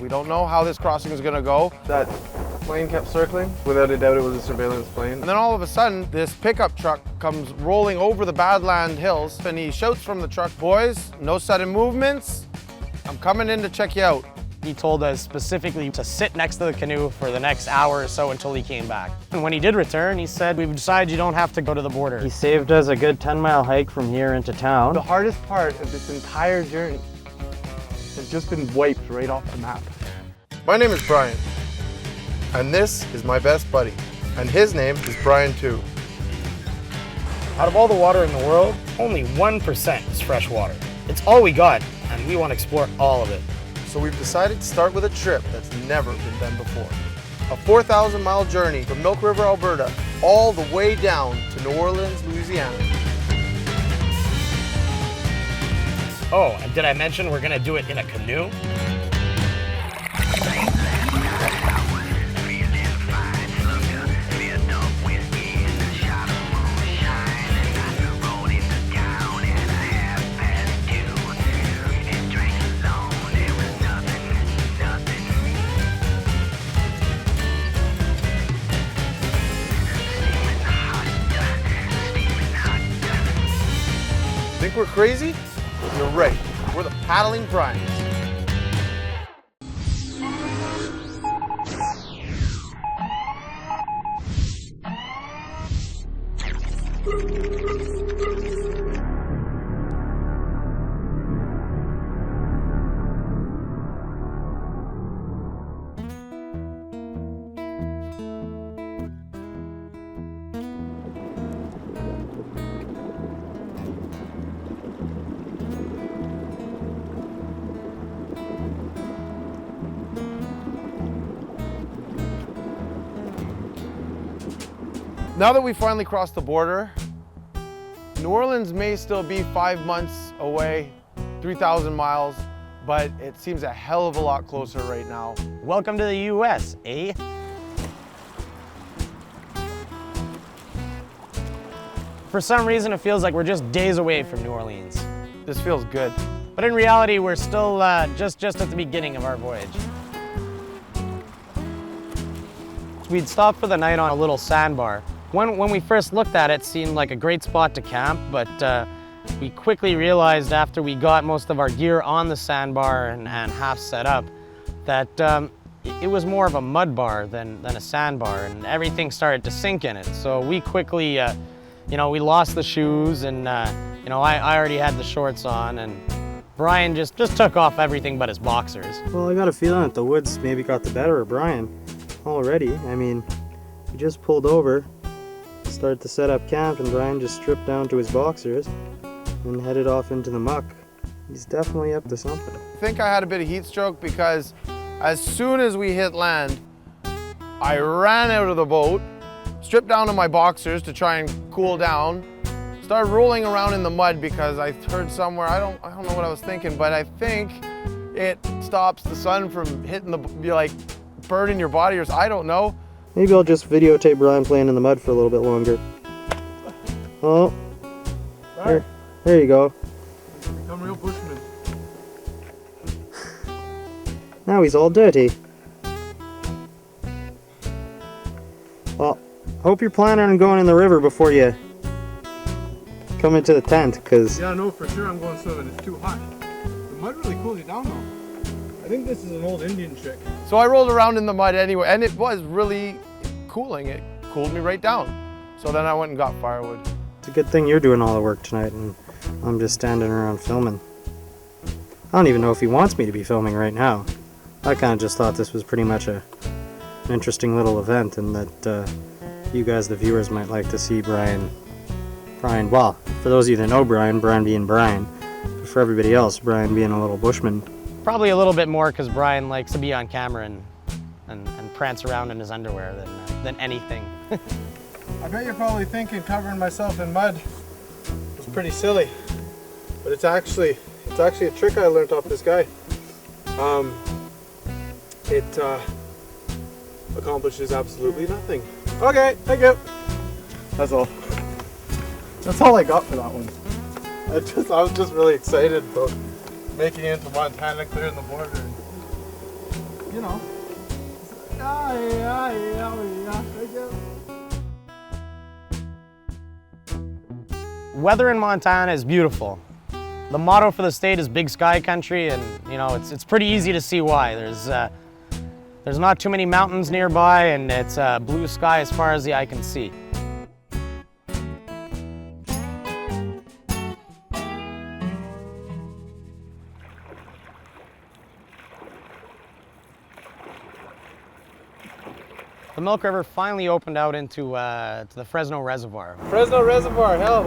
We don't know how this crossing is gonna go. That plane kept circling. Without a doubt, it was a surveillance plane. And then all of a sudden, this pickup truck comes rolling over the Badland Hills, and he shouts from the truck, "Boys, no sudden movements. I'm coming in to check you out." He told us specifically to sit next to the canoe for the next hour or so until he came back. And when he did return, he said, "We've decided you don't have to go to the border." He saved us a good 10-mile hike from here into town. The hardest part of this entire journey has just been wiped right off the map. My name is Brian, and this is my best buddy, and his name is Brian too. Out of all the water in the world, only 1% is fresh water. It's all we got, and we want to explore all of it. So we've decided to start with a trip that's never been done before. A 4,000-mile journey from Milk River, Alberta, all the way down to New Orleans, Louisiana. Oh, and did I mention we're gonna do it in a canoe? Think we're crazy? You're right. We're the paddling Bryans. Now that we finally crossed the border, New Orleans may still be 5 months away, 3,000 miles, but it seems a hell of a lot closer right now. Welcome to the US, eh? For some reason, it feels like we're just days away from New Orleans. This feels good. But in reality, we're still just at the beginning of our voyage. We'd stopped for the night on a little sandbar. When we first looked at it, it seemed like a great spot to camp, but we quickly realized after we got most of our gear on the sandbar and half set up that it was more of a mud bar than a sandbar, and everything started to sink in it. So we quickly, we lost the shoes, and I already had the shorts on, and Brian just took off everything but his boxers. Well, I got a feeling that the woods maybe got the better of Brian already. I mean, we just pulled over, started to set up camp, and Brian just stripped down to his boxers and headed off into the muck. He's definitely up to something. I think I had a bit of heat stroke because as soon as we hit land, I ran out of the boat, stripped down to my boxers to try and cool down, started rolling around in the mud because I heard somewhere, I don't know what I was thinking, but I think it stops the sun from hitting burning your body, or I don't know. Maybe I'll just videotape Brian playing in the mud for a little bit longer. Oh, there you go. Become real bushman. Now he's all dirty. Well, hope you're planning on going in the river before you come into the tent, because... Yeah, no, for sure I'm going swimming. It's too hot. The mud really cools you down though. I think this is an old Indian trick. So I rolled around in the mud anyway, and it was really cooling. It cooled me right down. So then I went and got firewood. It's a good thing you're doing all the work tonight and I'm just standing around filming. I don't even know if he wants me to be filming right now. I kind of just thought this was pretty much an interesting little event, and that you guys, the viewers, might like to see Brian, well, for those of you that know Brian being Brian, but for everybody else, Brian being a little bushman. Probably a little bit more because Brian likes to be on camera and prance around in his underwear than anything. I bet you're probably thinking covering myself in mud was pretty silly, but it's actually a trick I learned off this guy. It accomplishes absolutely nothing. Okay, thank you. That's all. That's all I got for that one. I was just really excited about making it into Montana, clearing the border, and you know. Yeah. Thank you. Weather in Montana is beautiful. The motto for the state is Big Sky Country, and you know it's pretty easy to see why. There's not too many mountains nearby, and it's blue sky as far as the eye can see. The Milk River finally opened out into to the Fresno Reservoir. Fresno Reservoir, hell,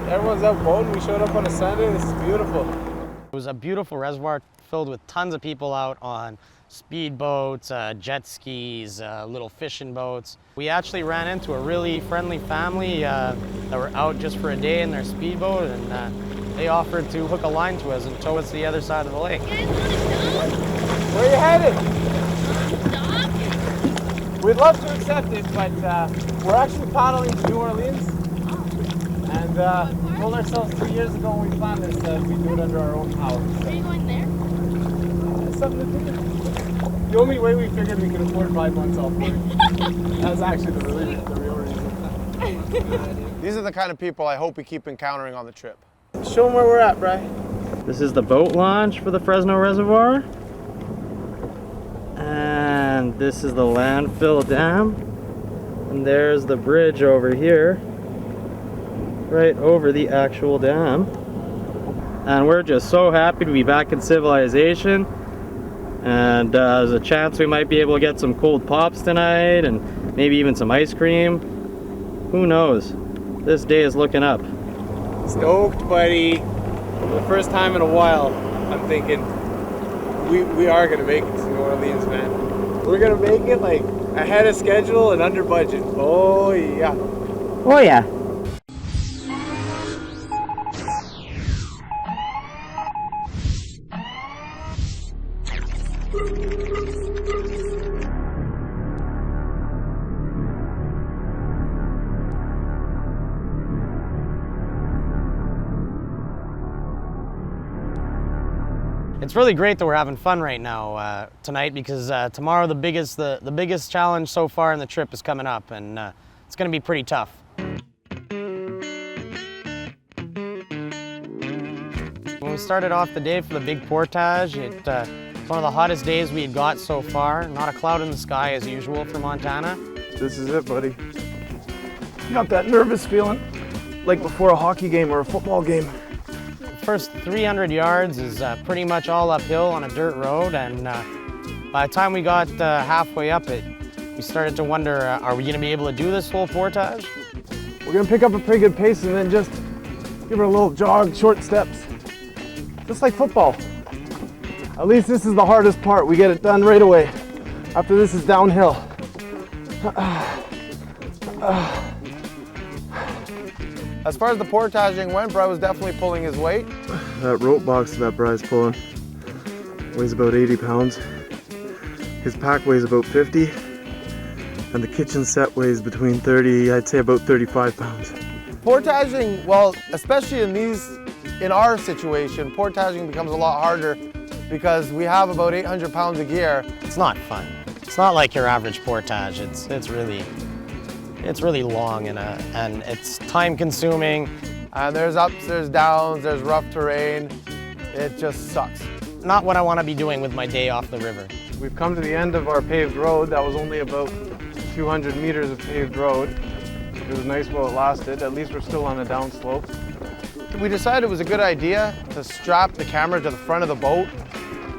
everyone's out boating. We showed up on a Sunday. This is beautiful. It was a beautiful reservoir filled with tons of people out on speedboats, jet skis, little fishing boats. We actually ran into a really friendly family that were out just for a day in their speedboat, and they offered to hook a line to us and tow us to the other side of the lake. Where are you headed? We'd love to accept it, but we're actually paddling to New Orleans. And we told ourselves 2 years ago when we planned this that we do it under our own power. Are you going there? Something to do. The only way we figured we could afford 5 months off work. That's actually the real reason. These are the kind of people I hope we keep encountering on the trip. Show them where we're at, Bry. This is the boat launch for the Fresno Reservoir. And this is the landfill dam. And there's the bridge over here, right over the actual dam. And we're just so happy to be back in civilization. And there's a chance we might be able to get some cold pops tonight and maybe even some ice cream. Who knows? This day is looking up. Stoked, buddy. For the first time in a while, I'm thinking we are going to make it to New Orleans, man. We're going to make it like ahead of schedule and under budget. Oh, yeah. Oh yeah. It's really great that we're having fun right now tonight, because tomorrow the biggest challenge so far in the trip is coming up, and it's going to be pretty tough. When we started off the day for the big portage, it's one of the hottest days we had got so far. Not a cloud in the sky as usual for Montana. This is it, buddy. Got that nervous feeling, like before a hockey game or a football game. The first 300 yards is pretty much all uphill on a dirt road, and by the time we got halfway up it, we started to wonder, are we going to be able to do this whole portage? We're gonna pick up a pretty good pace and then just give her a little jog, short steps. Just like football. At least this is the hardest part. We get it done right away. After this is downhill. As far as the portaging went, Bry was definitely pulling his weight. That rope box that Bry's pulling weighs about 80 pounds. His pack weighs about 50. And the kitchen set weighs between 30, I'd say about 35 pounds. Portaging, well, especially in our situation, portaging becomes a lot harder because we have about 800 pounds of gear. It's not fun. It's not like your average portage. It's really long and it's time consuming. And there's ups, there's downs, there's rough terrain. It just sucks. Not what I want to be doing with my day off the river. We've come to the end of our paved road. That was only about 200 meters of paved road. It was nice while it lasted. At least we're still on a downslope. We decided it was a good idea to strap the camera to the front of the boat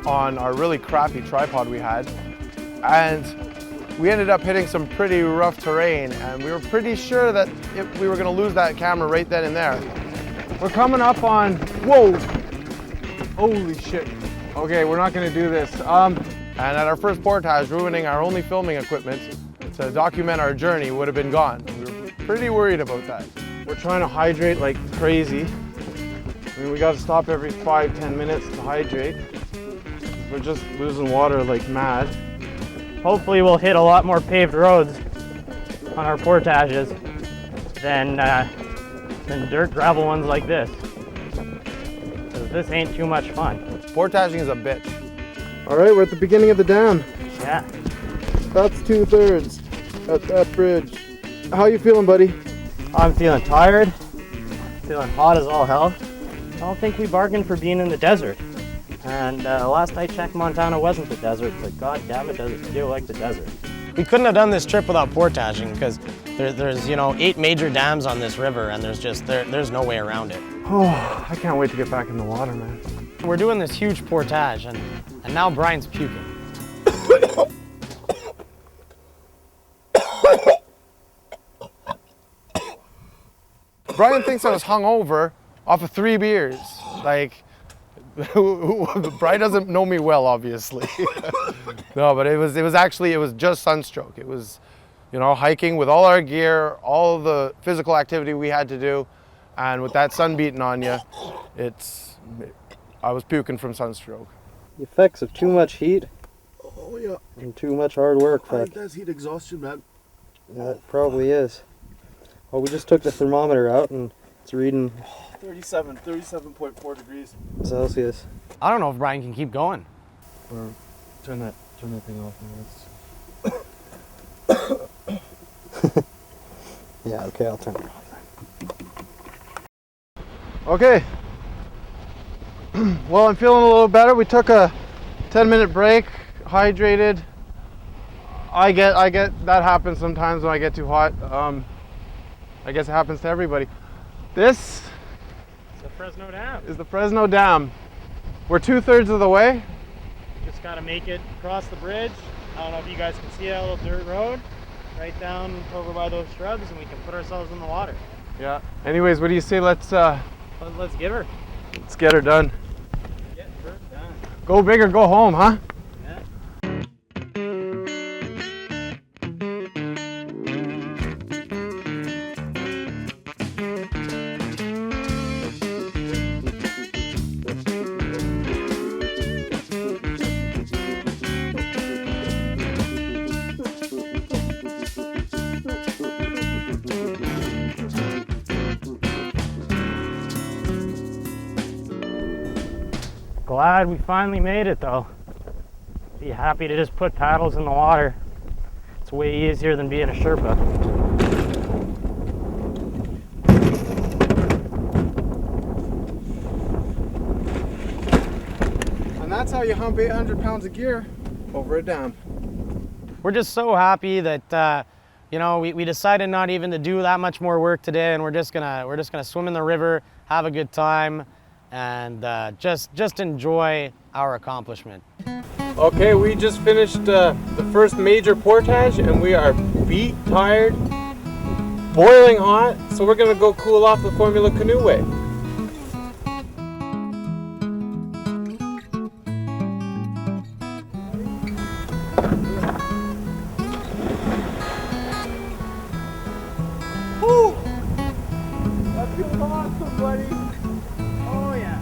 on our really crappy tripod we had. And we ended up hitting some pretty rough terrain, and we were pretty sure that we were going to lose that camera right then and there. We're coming up on, whoa, holy shit. Okay, we're not going to do this. And at our first portage, ruining our only filming equipment to document our journey would have been gone. We were pretty worried about that. We're trying to hydrate like crazy. I mean, we got to stop every 5-10 minutes to hydrate. We're just losing water like mad. Hopefully we'll hit a lot more paved roads on our portages than dirt gravel ones like this. 'Cause this ain't too much fun. Portaging is a bitch. All right, we're at the beginning of the dam. Yeah. That's 2/3 at that bridge. How you feeling, buddy? I'm feeling tired, feeling hot as all hell. I don't think we bargained for being in the desert. And last I checked, Montana wasn't the desert, but god damn it, does it feel like the desert. We couldn't have done this trip without portaging because there's 8 major dams on this river, and there's no way around it. Oh, I can't wait to get back in the water, man. We're doing this huge portage, and now Brian's puking. Brian thinks I was hungover off of 3 beers. Like, Brian doesn't know me well, obviously. No, but it was just sunstroke. It was, hiking with all our gear, all the physical activity we had to do, and with that sun beating on you, I was puking from sunstroke. The effects of too much heat Oh yeah, and too much hard work. I think that's heat exhaustion, man. Yeah, it probably is. Well, we just took the thermometer out and it's reading 37.4 degrees. Celsius. I don't know if Brian can keep going. Or turn that thing off. Yeah, okay, I'll turn it off. Okay. Well, I'm feeling a little better. We took a 10-minute break, hydrated. I get that happens sometimes when I get too hot. I guess it happens to everybody. This It's the Fresno Dam. is the Fresno Dam. We're 2/3 of the way. Just gotta make it across the bridge. I don't know if you guys can see that little dirt road. Right down over by those shrubs, and we can put ourselves in the water. Yeah. Anyways, what do you say? Let's Let's give her. get her done. Get her done. Go big or go home, huh? Yeah. Glad we finally made it though. Be happy to just put paddles in the water. It's way easier than being a Sherpa. And that's how you hump 800 pounds of gear over a dam. We're just so happy that we decided not even to do that much more work today, and we're just gonna swim in the river, have a good time, and just enjoy our accomplishment. Okay, we just finished the first major portage and we are beat, tired, boiling hot, so we're gonna go cool off the Formula Canoe Way. Woo! That feels awesome, buddy. Oh yeah.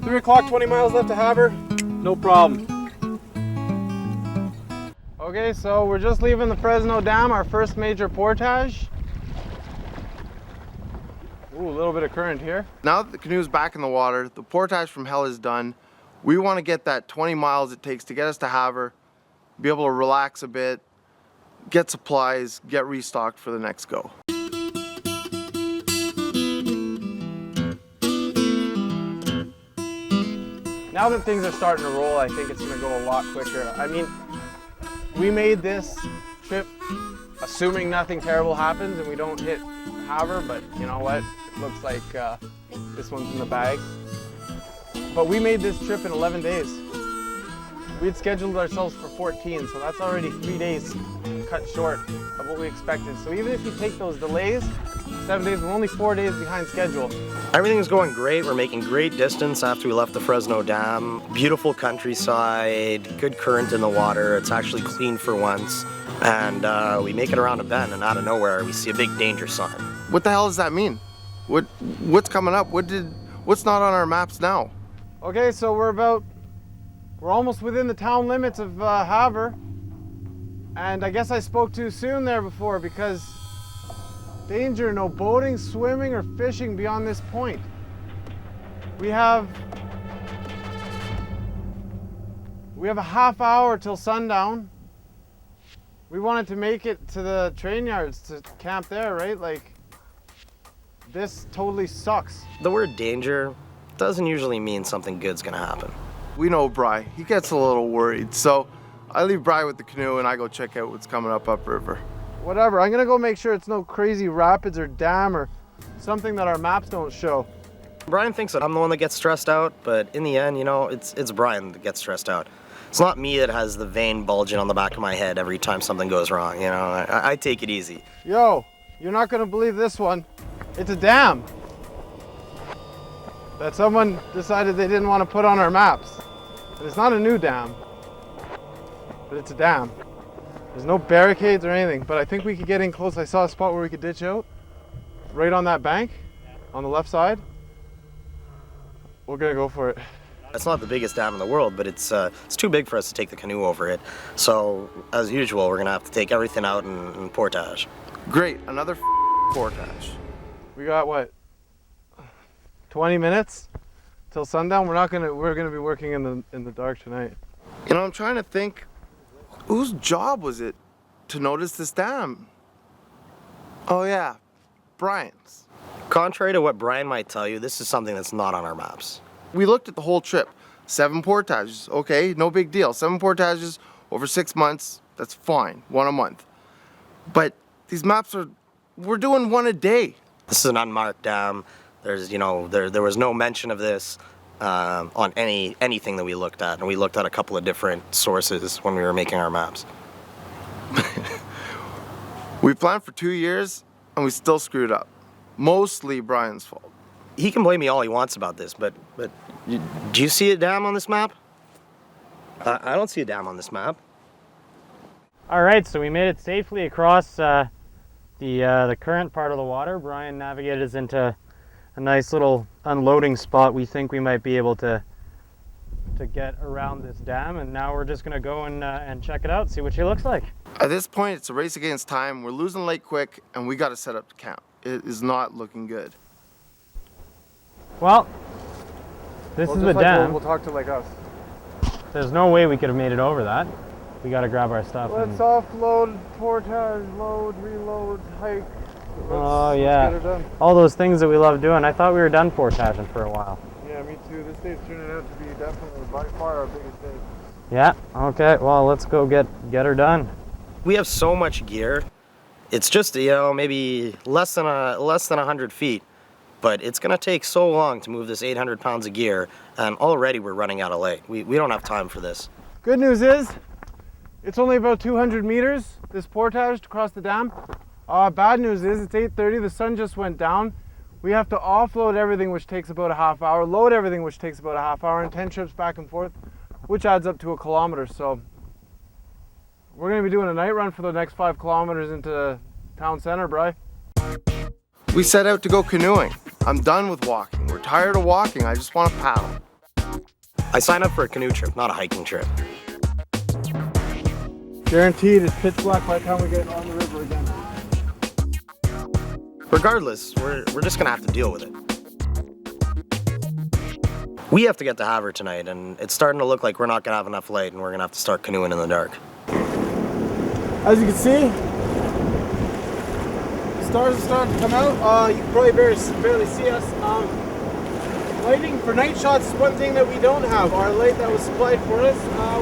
Three o'clock, 20 miles left to Havre. No problem. Okay, so we're just leaving the Fresno Dam, our first major portage. Ooh, a little bit of current here. Now that the canoe's back in the water, the portage from hell is done. We want to get that 20 miles it takes to get us to Havre, be able to relax a bit, get supplies, get restocked for the next go. Now that things are starting to roll, I think it's going to go a lot quicker. I mean, we made this trip assuming nothing terrible happens and we don't hit Havre, but you know what? It looks like this one's in the bag. But we made this trip in 11 days. We had scheduled ourselves for 14, so that's already 3 days cut short of what we expected. So even if you take those delays, 7 days, we're only 4 days behind schedule. Everything's going great. We're making great distance after we left the Fresno Dam. Beautiful countryside, good current in the water. It's actually clean for once. And we make it around a bend, and out of nowhere, we see a big danger sign. What the hell does that mean? What's coming up? What's not on our maps now? Okay, so we're almost within the town limits of Havre. And I guess I spoke too soon there before, because Danger, no boating, swimming, or fishing beyond this point. We have a half hour till sundown. We wanted to make it to the train yards to camp there, right? Like, this totally sucks. The word danger doesn't usually mean something good's gonna happen. We know Bry. He gets a little worried, so I leave Bry with the canoe and I go check out what's coming up upriver. Whatever, I'm gonna go make sure it's no crazy rapids or dam or something that our maps don't show. Brian thinks that I'm the one that gets stressed out, but in the end, you know, it's Brian that gets stressed out. It's not me that has the vein bulging on the back of my head every time something goes wrong, you know. I take it easy. Yo, you're not gonna believe this one. It's a dam that someone decided they didn't want to put on our maps. And it's not a new dam, but it's a dam. There's no barricades or anything, but I think we could get in close. I saw a spot where we could ditch out, right on that bank, on the left side. We're gonna go for it. It's not the biggest dam in the world, but it's too big for us to take the canoe over it. So, as usual, we're gonna have to take everything out in Portage. Great, another Portage. We got what? 20 minutes till sundown. We're gonna be working in the dark tonight. You know, I'm trying to think, whose job was it to notice this dam? Oh yeah, Bryans. Contrary to what Brian might tell you, this is something that's not on our maps. We looked at the whole trip. 7 portages, okay, no big deal. 7 portages over 6 months, that's fine, 1 a month. But these maps we're doing 1 a day. This is an unmarked dam. There's, you know, there was no mention of this on anything that we looked at, and we looked at a couple of different sources when we were making our maps. We planned for 2 years, and we still screwed up. Mostly Brian's fault. He can blame me all he wants about this, but do you see a dam on this map? I don't see a dam on this map. All right, so we made it safely across the current part of the water. Brian navigated us into a nice little unloading spot. We think we might be able to get around this dam, and now we're just gonna go and check it out, see what she looks like. At this point, it's a race against time. We're losing light quick, and we got to set up to camp. It is not looking good. Well, this is the dam. We'll talk to like us. There's no way we could have made it over that. We got to grab our stuff. Let's offload, portage, load, reload, hike. Oh Let's yeah, get her done. all those things that we love doing. I thought we were done portaging for a while. Yeah, me too. This day's turning out to be definitely by far our biggest day. Yeah. Okay. Well, let's go get her done. We have so much gear. It's just, you know, maybe less than 100 feet, but it's gonna take so long to move this 800 pounds of gear, and already we're running out of light. We don't have time for this. Good news is, it's only about 200 meters, this portage to cross the dam. Bad news is, it's 8:30, the sun just went down. We have to offload everything, which takes about a half hour, load everything, which takes about a half hour, and 10 trips back and forth, which adds up to 1 kilometer. So we're gonna be doing a night run for the next 5 kilometers into town center, Bry. We set out to go canoeing. I'm done with walking. We're tired of walking. I just want to paddle. I signed up for a canoe trip, not a hiking trip. Guaranteed it's pitch black by the time we get on the river again. Regardless, we're just gonna have to deal with it. We have to get to Havre tonight, and it's starting to look like we're not gonna have enough light, and we're gonna have to start canoeing in the dark. As you can see, stars are starting to come out. You can probably barely see us. Lighting for night shots is one thing that we don't have. Our light that was supplied for us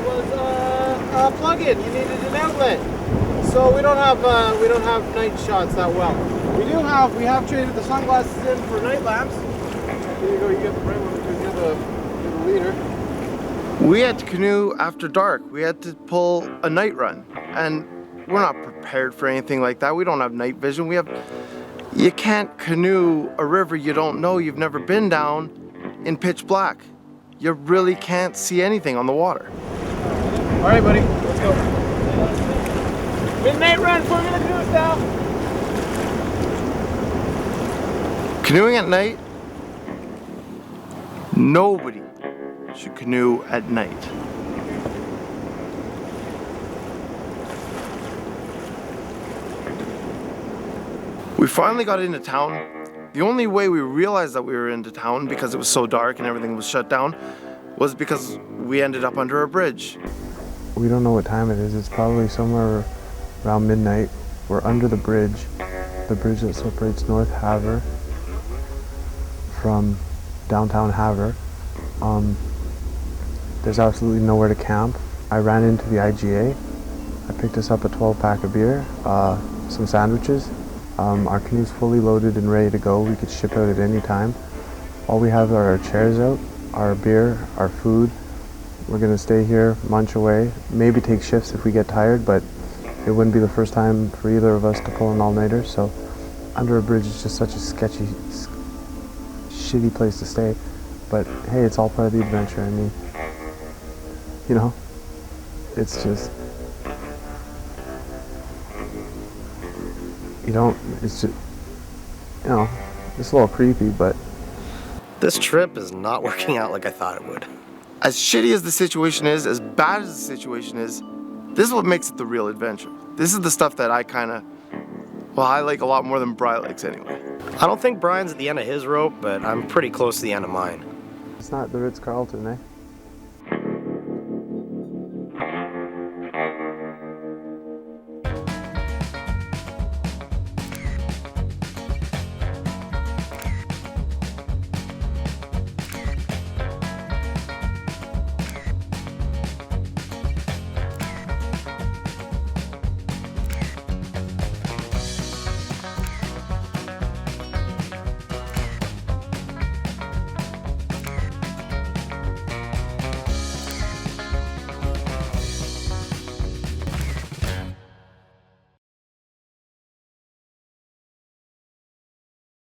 was a plug-in. You needed an outlet, so we don't have night shots that well. We have traded the sunglasses in for night lamps. There you go. You get the bright one because you're the leader. We had to canoe after dark. We had to pull a night run, and we're not prepared for anything like that. We don't have night vision. You can't canoe a river you don't know, you've never been down, in pitch black. You really can't see anything on the water. All right, buddy, let's go. Midnight run for me to canoe now. Canoeing at night, nobody should canoe at night. We finally got into town. The only way we realized that we were into town, because it was so dark and everything was shut down, was because we ended up under a bridge. We don't know what time it is. It's probably somewhere around midnight. We're under the bridge that separates North Havre from downtown Havre. There's absolutely nowhere to camp. I ran into the IGA. I picked us up a 12-pack of beer, some sandwiches. Our canoe's fully loaded and ready to go. We could ship out at any time. All we have are our chairs out, our beer, our food. We're gonna stay here, munch away, maybe take shifts if we get tired, but it wouldn't be the first time for either of us to pull an all-nighter, so under a bridge is just such a sketchy, shitty place to stay. But hey, it's all part of the adventure. I mean, you know, it's just, it's just, you know, it's a little creepy, but This trip is not working out like I thought it would. As shitty as the situation is, as bad as the situation is, this is what makes it the real adventure. This is the stuff that I I like a lot more than Bry likes anyway. I don't think Brian's at the end of his rope, but I'm pretty close to the end of mine. it's not the Ritz-Carlton, eh?